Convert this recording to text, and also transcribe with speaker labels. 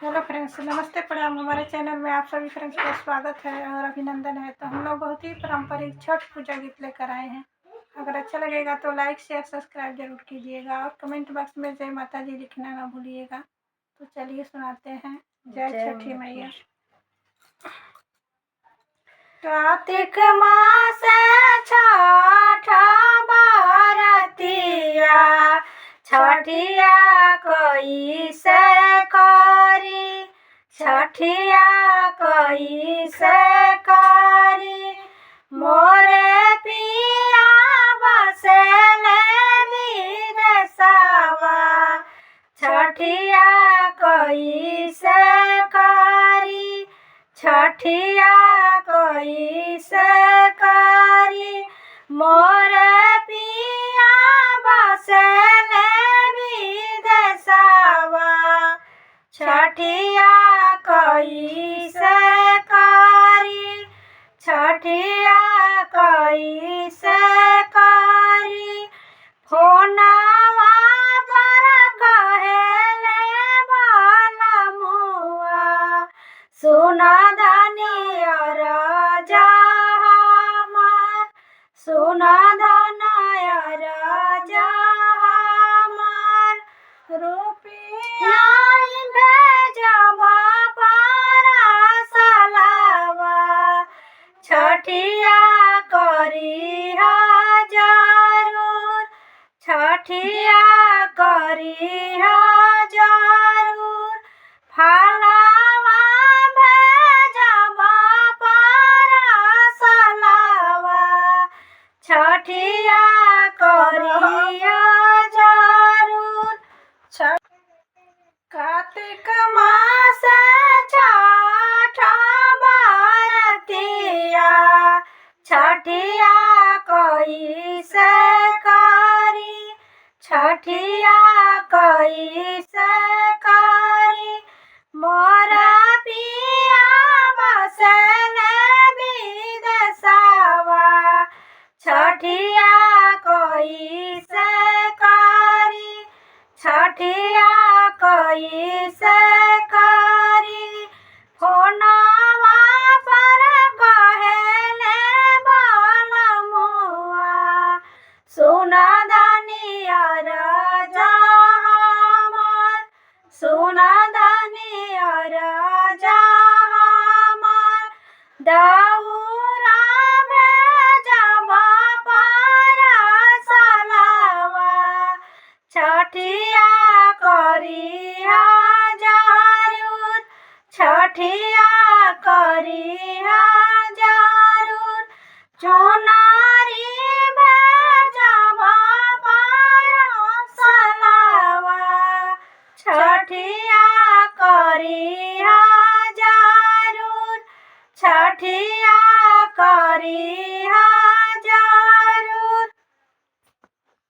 Speaker 1: Hello friends, नमस्ते प्रणाम। हमारे चैनल में आप सभी फ्रेंड्स का स्वागत है और अभिनंदन है। तो हम लोग बहुत ही पारंपरिक छठ पूजा गीत लेकर आए हैं। अगर अच्छा लगेगा तो लाइक शेयर सब्सक्राइब जरूर कीजिएगा और कमेंट बॉक्स में जय माता जी लिखना ना भूलिएगा। तो चलिए सुनाते हैं। जय छठी मैया। कार्तिक मास छठ बरतिया, छठिया कैसे करी, छठिया कैसे करी। मोरे पिया बसेले विदेशवा, छठिया कैसे करी, छठिया कैसे करी। मोरे पिया बसेले विदेशवा, छठिया कैसे करी, छठिया कैसे करी। फोनवा पर कहेले बलमुआ, सुना धनियर जहमार, सुना धनियर जहमार। रुपया भेजब पार्सलवा, छठिया करी जरूर, छठिया करी जरूर। फलवा भेजब पार्सलवा, छठिया करी जरूर। कार्तिक मास छठ बरतिया, छठिया कैसे करी, छठिया कैसे करी। मोरा पिया बसेले विदेशवा, छठिया कैसे करी, छठिया कैसे करी। फोनवा पर कहेले बलमुआ, सुना धनियर जहमार, सुना धनियर जहमार। दौरा भेजब पार्सलवा, छठिया करी जरूर, छठिया करी जरूर। चुनरी भेजब पार्सलवा, छठिया करी जरूर, छठिया करी